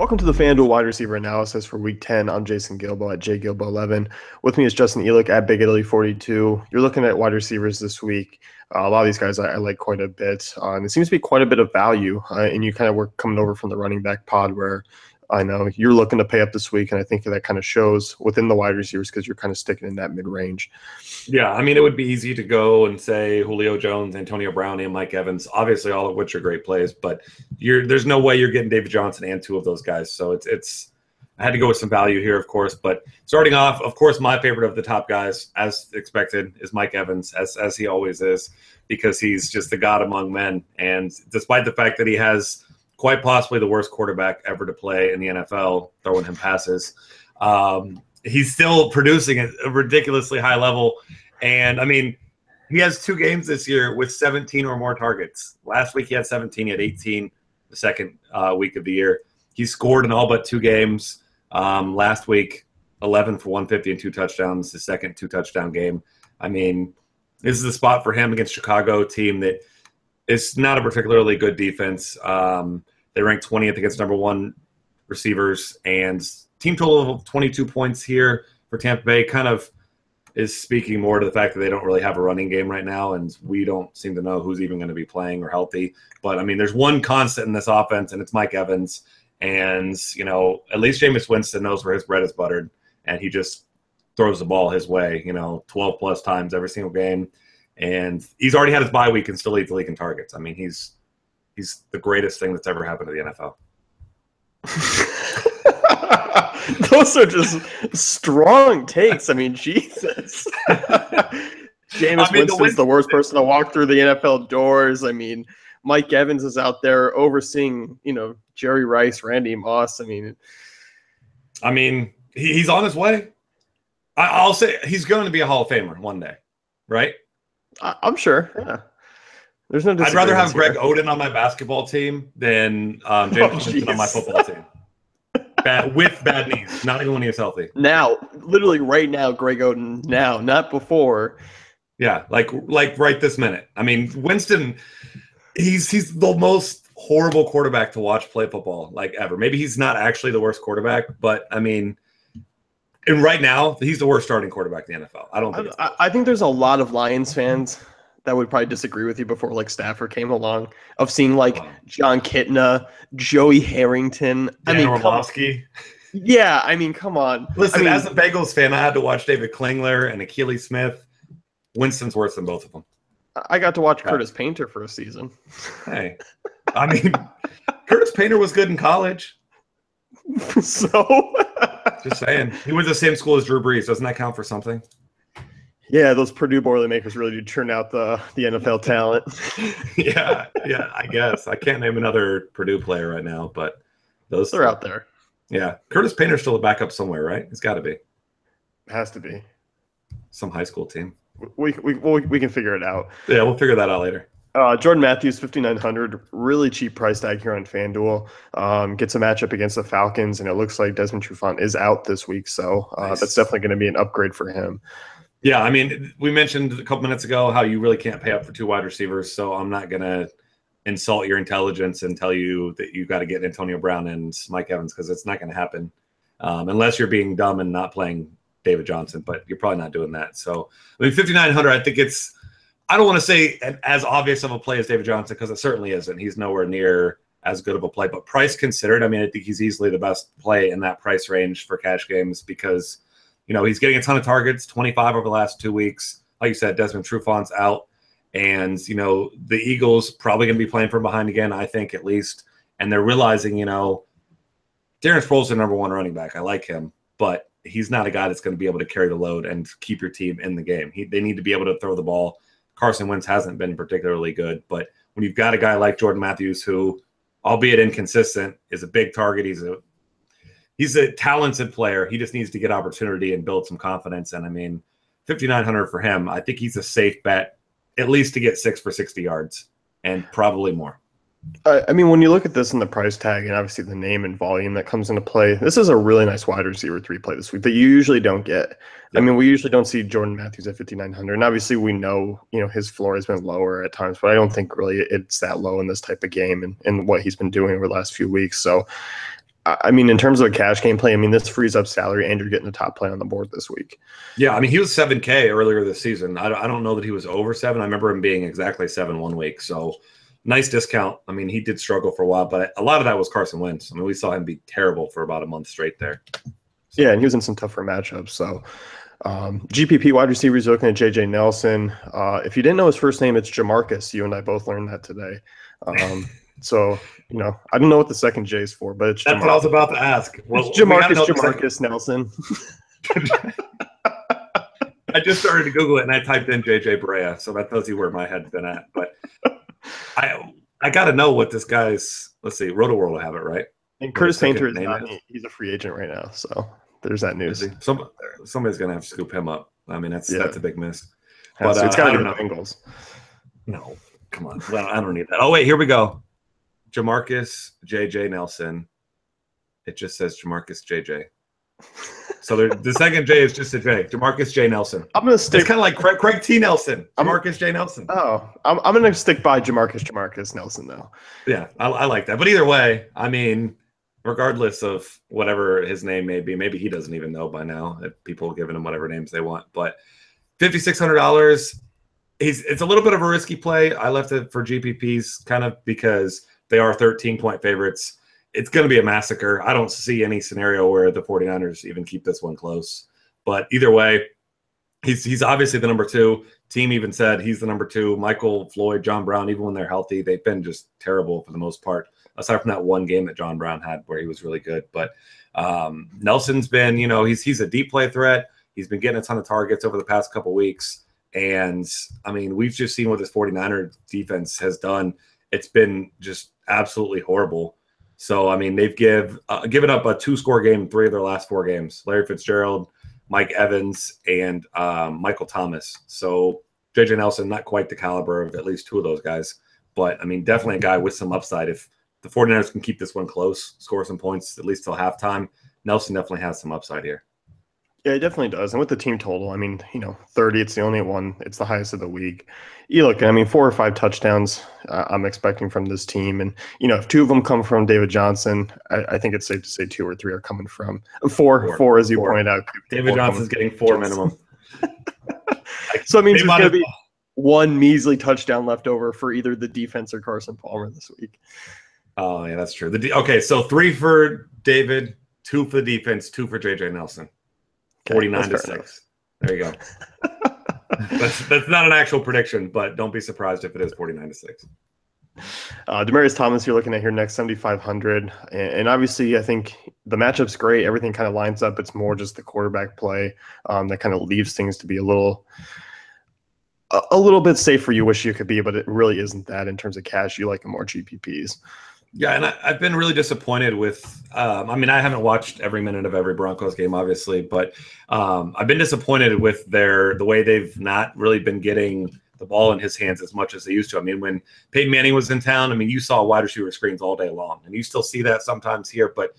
Welcome to the FanDuel wide receiver analysis for Week 10. I'm Jason Gilbo at JGilbo11. With me is Justin Elick at Big Italy 42. You're looking at wide receivers this week. A lot of these guys I like quite a bit. And it seems to be quite a bit of value. And you kind of were coming over from the running back pod where I know you're looking to pay up this week. And I think that kind of shows within the wide receivers because you're kind of sticking in that mid-range. Yeah, I mean, it would be easy to go and say Julio Jones, Antonio Brown, and Mike Evans, obviously all of which are great plays, but there's no way you're getting David Johnson and two of those guys. So I had to go with some value here, of course. But starting off, of course, my favorite of the top guys, as expected, is Mike Evans, as he always is, because he's just the god among men. And despite the fact that he has quite possibly the worst quarterback ever to play in the NFL, throwing him passes, he's still producing at a ridiculously high level. And, I mean, he has 2 games this year with 17 or more targets. Last week he had 17. He had 18 the second week of the year. He scored in all but 2 games. Last week, 11 for 150 and 2 touchdowns, his second 2-touchdown game. I mean, this is the spot for him against Chicago, team that is not a particularly good defense. They ranked 20th against number 1 receivers, and team total of 22 points here for Tampa Bay kind of is speaking more to the fact that they don't really have a running game right now, and we don't seem to know who's even going to be playing or healthy. But, I mean, there's one constant in this offense, and it's Mike Evans. And, you know, at least Jameis Winston knows where his bread is buttered, and he just throws the ball his way, 12-plus times every single game. And he's already had his bye week and still leads the league in targets. I mean, he's the greatest thing that's ever happened to the NFL. Those are just strong takes. I mean, Jesus. Jameis Winston's the worst person to walk through the NFL doors. I mean, Mike Evans is out there overseeing, Jerry Rice, Randy Moss. I mean, he's on his way. I'll say he's going to be a Hall of Famer one day, right? I'm sure. Yeah. There's no. I'd rather have Greg Oden on my basketball team than James Winston on my football team. With bad knees, not even when he was healthy. Now, literally right now, Greg Oden. Now, not before. Yeah, like right this minute. I mean, Winston, he's the most horrible quarterback to watch play football ever. Maybe he's not actually the worst quarterback, but I mean, and right now he's the worst starting quarterback in the NFL. I think there's a lot of Lions fans that would probably disagree with you before Stafford came along. I've seen John Kitna, Joey Harrington. Orlovsky. Yeah, I mean, come on. Listen, as a Bengals fan, I had to watch David Klingler and Akili Smith. Winston's worse than both of them. I got to watch Curtis Painter for a season. Hey, I mean, Curtis Painter was good in college. So? Just saying. He went to the same school as Drew Brees. Doesn't that count for something? Yeah, those Purdue Boilermakers really do turn out the NFL talent. yeah, I guess. I can't name another Purdue player right now, but they're out there. Yeah. Curtis Painter's still a backup somewhere, right? It's got to be. Has to be. Some high school team. We can figure it out. Yeah, we'll figure that out later. Jordan Matthews, 5,900, really cheap price tag here on FanDuel. Gets a matchup against the Falcons, and it looks like Desmond Trufant is out this week, so nice. That's definitely going to be an upgrade for him. Yeah, I mean, we mentioned a couple minutes ago how you really can't pay up for 2 wide receivers, so I'm not going to insult your intelligence and tell you that you got to get Antonio Brown and Mike Evans because it's not going to happen unless you're being dumb and not playing David Johnson, but you're probably not doing that. So, I mean, 5,900, I think I don't want to say as obvious of a play as David Johnson because it certainly isn't. He's nowhere near as good of a play, but price considered, I mean, I think he's easily the best play in that price range for cash games because – he's getting a ton of targets, 25 over the last 2 weeks. Like you said, Desmond Trufant's out. And, the Eagles probably going to be playing from behind again, I think, at least. And they're realizing, Darren Sproles the number 1 running back. I like him. But he's not a guy that's going to be able to carry the load and keep your team in the game. They need to be able to throw the ball. Carson Wentz hasn't been particularly good. But when you've got a guy like Jordan Matthews who, albeit inconsistent, is a big target, he's a talented player. He just needs to get opportunity and build some confidence. And, I mean, 5,900 for him, I think he's a safe bet, at least to get 6 for 60 yards and probably more. I mean, when you look at this in the price tag and obviously the name and volume that comes into play, this is a really nice wide receiver 3 play this week that you usually don't get. Yep. I mean, we usually don't see Jordan Matthews at 5,900. And obviously we know, his floor has been lower at times, but I don't think really it's that low in this type of game and what he's been doing over the last few weeks. So I mean, in terms of a cash game play, I mean, this frees up salary and you're getting a top play on the board this week. Yeah, I mean, he was 7K earlier this season. I don't know that he was over 7. I remember him being exactly 7 one week. So nice discount. I mean, he did struggle for a while, but a lot of that was Carson Wentz. I mean, we saw him be terrible for about a month straight there. So. Yeah, and he was in some tougher matchups. So GPP wide receivers, looking at JJ Nelson. If you didn't know his first name, it's Jamarcus. You and I both learned that today. So, you know, I don't know what the second J is for, but it's That's what I was about to ask. Well, it's Jamarcus Nelson. I just started to Google it and I typed in JJ Barea, so that tells you where my head's been at. But I got to know what this guy's. Let's see, Roto-World will have it, right? And Curtis Painter is not. He's a free agent right now, so there's that news. Somebody's gonna have to scoop him up. I mean, that's a big miss. But it's got to be the Bengals. No, come on. Well, I don't need that. Oh wait, here we go. Jamarcus JJ Nelson. It just says Jamarcus JJ. So the second J is just a J. Jamarcus J Nelson. I'm gonna stick. It's kind of like Craig T Nelson. Jamarcus J Nelson. Oh, I'm gonna stick by Jamarcus Nelson though. Yeah, I like that. But either way, I mean, regardless of whatever his name may be, maybe he doesn't even know by now. If people are giving him whatever names they want, but $5,600. It's a little bit of a risky play. I left it for GPPs kind of because they are 13-point favorites. It's going to be a massacre. I don't see any scenario where the 49ers even keep this one close. But either way, he's obviously the number 2. Team even said he's the number 2. Michael, Floyd, John Brown, even when they're healthy, they've been just terrible for the most part, aside from that one game that John Brown had where he was really good. But Nelson's been, you know, he's a deep play threat. He's been getting a ton of targets over the past couple weeks. And, I mean, we've just seen what this 49er defense has done. It's been just absolutely horrible. So, I mean, they've given up a 2-score game in 3 of their last 4 games. Larry Fitzgerald, Mike Evans, and Michael Thomas. So, JJ Nelson, not quite the caliber of at least 2 of those guys. But, I mean, definitely a guy with some upside. If the 49ers can keep this one close, score some points at least till halftime, Nelson definitely has some upside here. Yeah, it definitely does. And with the team total, I mean, you know, 30, it's the only one. It's the highest of the week. You look, I mean, 4 or 5 touchdowns I'm expecting from this team. And, you know, if 2 of them come from David Johnson, I think it's safe to say 2 or 3 are coming from four as you pointed out. David Johnson's getting 4 minimum. So it means there's going to be 1 measly touchdown left over for either the defense or Carson Palmer this week. Oh, yeah, that's true. Okay, so 3 for David, 2 for the defense, 2 for JJ Nelson. 49-6. There you go. that's not an actual prediction, but don't be surprised if it is 49-6. Demaryius Thomas, you're looking at here next, 7,500, and obviously I think the matchup's great. Everything kind of lines up. It's more just the quarterback play that kind of leaves things to be a little bit safer. You wish you could be, but it really isn't that in terms of cash. You like more GPPs. Yeah, and I've been really disappointed with I mean, I haven't watched every minute of every Broncos game, obviously, but I've been disappointed with the way they've not really been getting the ball in his hands as much as they used to. I mean, when Peyton Manning was in town, I mean, you saw wide receiver screens all day long, and you still see that sometimes here, but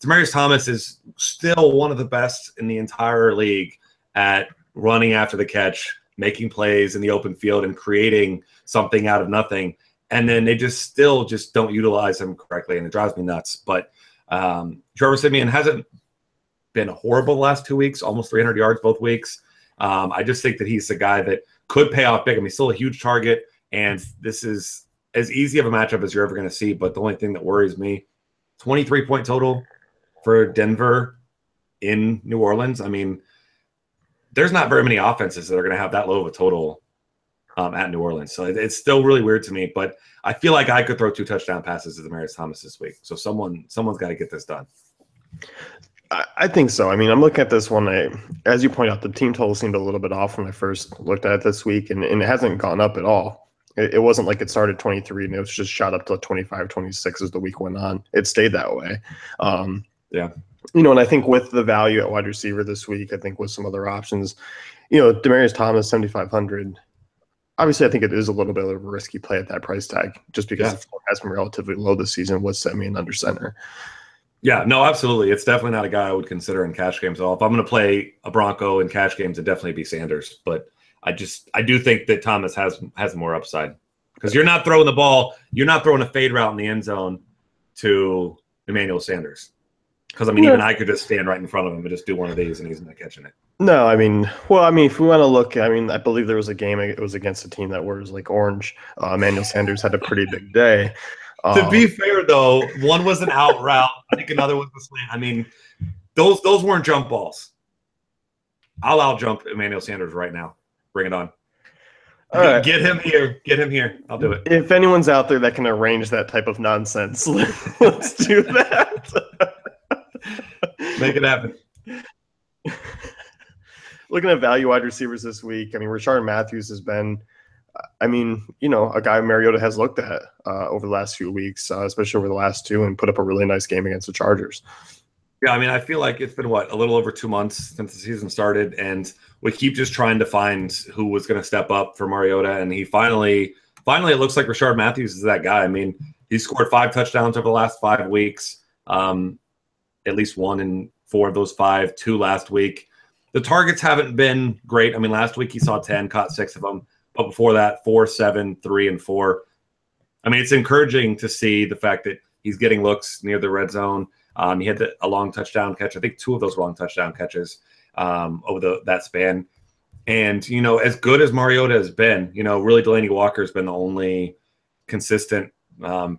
Demaryius Thomas is still one of the best in the entire league at running after the catch, making plays in the open field, and creating something out of nothing. And then they still don't utilize him correctly, and it drives me nuts. But Trevor Siemian hasn't been horrible the last 2 weeks, almost 300 yards both weeks. I just think that he's the guy that could pay off big. I mean, he's still a huge target, and this is as easy of a matchup as you're ever going to see. But the only thing that worries me, 23-point total for Denver in New Orleans. I mean, there's not very many offenses that are going to have that low of a total at New Orleans. So it's still really weird to me, but I feel like I could throw 2 touchdown passes to Demaryius Thomas this week. So someone's got to get this done. I think so. I mean, I'm looking at this one. As you point out, the team total seemed a little bit off when I first looked at it this week, and it hasn't gone up at all. It wasn't like it started 23 and it was just shot up to 25, 26 as the week went on. It stayed that way. Yeah. You know, and I think with the value at wide receiver this week, I think with some other options, you know, Demaryius Thomas, 7,500. Obviously, I think it is a little bit of a risky play at that price tag, just because the floor has been relatively low this season with Siemian under center. Yeah, no, absolutely. It's definitely not a guy I would consider in cash games at all. If I'm going to play a Bronco in cash games, it'd definitely be Sanders. But I do think that Thomas has more upside, because you're not throwing the ball, you're not throwing a fade route in the end zone to Emmanuel Sanders. Because, I mean, even I could just stand right in front of him and just do one of these, and he's not catching it. No, I mean, if we want to look, I mean, I believe there was a game, it was against a team that was like orange. Emmanuel Sanders had a pretty big day. To be fair, though, one was an out route. I think another was a slant. I mean, those weren't jump balls. I'll out jump Emmanuel Sanders right now. Bring it on. All right. Get him here. Get him here. I'll do it. If anyone's out there that can arrange that type of nonsense, let's do that. Make it happen. Looking at value wide receivers this week, I mean, Rishard Matthews has been, I mean, a guy Mariota has looked at over the last few weeks, especially over the last two, and put up a really nice game against the Chargers. Yeah, I mean, I feel like it's been, a little over 2 months since the season started, and we keep just trying to find who was going to step up for Mariota, and he finally, it looks like Rishard Matthews is that guy. I mean, he scored 5 touchdowns over the last 5 weeks, at least 1 in 4 of those 5, 2 last week. The targets haven't been great. I mean, last week he saw 10, caught 6 of them, but before that, 4, 7, 3, and 4. I mean, it's encouraging to see the fact that he's getting looks near the red zone. He had a long touchdown catch. I think 2 of those long touchdown catches over that span. And, as good as Mariota has been, really Delaney Walker has been the only consistent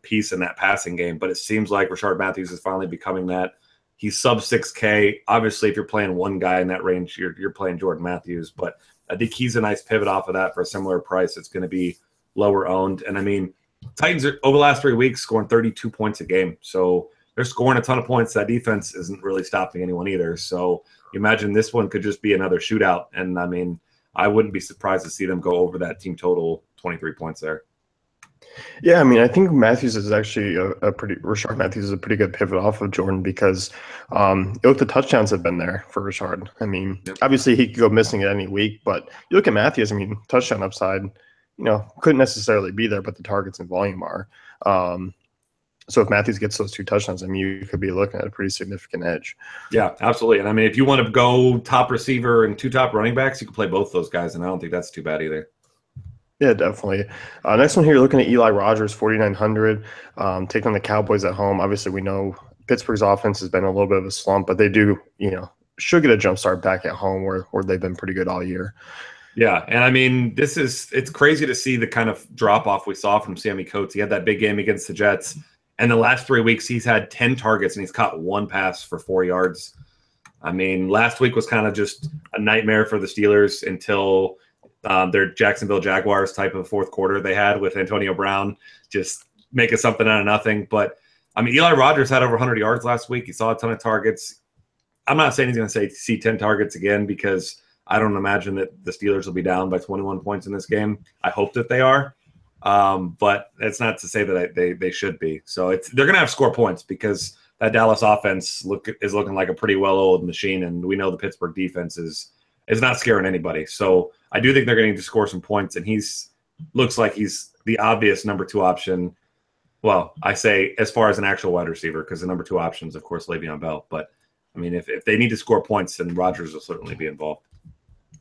piece in that passing game. But it seems like Rishard Matthews is finally becoming that. He's sub 6K. Obviously, if you're playing one guy in that range, you're playing Jordan Matthews. But I think he's a nice pivot off of that for a similar price. It's going to be lower owned. And, I mean, Titans are, over the last 3 weeks, scoring 32 points a game. So they're scoring a ton of points. That defense isn't really stopping anyone either. So you imagine this one could just be another shootout. And, I mean, I wouldn't be surprised to see them go over that team total 23 points there. Yeah, I mean, I think Matthews is actually Rishard Matthews is a pretty good pivot off of Jordan because the touchdowns have been there for Rishard. I mean, Obviously he could go missing at any week, but you look at Matthews, I mean, touchdown upside, couldn't necessarily be there, but the targets and volume are. So if Matthews gets those 2 touchdowns, I mean, you could be looking at a pretty significant edge. Yeah, absolutely. And I mean, if you want to go top receiver and 2 top running backs, you can play both those guys, and I don't think that's too bad either. Yeah, definitely. Next one here, you're looking at Eli Rogers, 4,900, taking on the Cowboys at home. Obviously, we know Pittsburgh's offense has been a little bit of a slump, but they do, should get a jump start back at home where they've been pretty good all year. Yeah, and I mean, it's crazy to see the kind of drop-off we saw from Sammy Coates. He had that big game against the Jets, and the last 3 weeks he's had 10 targets, and he's caught 1 pass for 4 yards. I mean, last week was kind of just a nightmare for the Steelers until their Jacksonville Jaguars type of fourth quarter they had with Antonio Brown just making something out of nothing. But, I mean, Eli Rogers had over 100 yards last week. He saw a ton of targets. I'm not saying he's going to see 10 targets again because I don't imagine that the Steelers will be down by 21 points in this game. I hope that they are. But it's not to say that they should be. So they're going to have to score points because that Dallas offense is looking like a pretty well-oiled machine, and we know the Pittsburgh defense is not scaring anybody. So I do think they're going to score some points, and looks like he's the obvious number 2 option. Well, I say as far as an actual wide receiver, because the number 2 option is, of course, Le'Veon Bell. But, I mean, if they need to score points, then Rodgers will certainly be involved.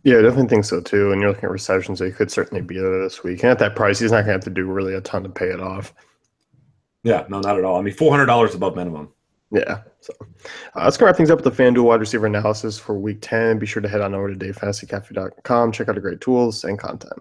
Yeah, I definitely think so, too. And you're looking at receptions, so he could certainly be there this week. And at that price, he's not going to have to do really a ton to pay it off. Yeah, no, not at all. I mean, $400 above minimum. Yeah. So let's go wrap things up with the FanDuel wide receiver analysis for Week 10. Be sure to head on over to DaveFantasyCafe.com. Check out the great tools and content.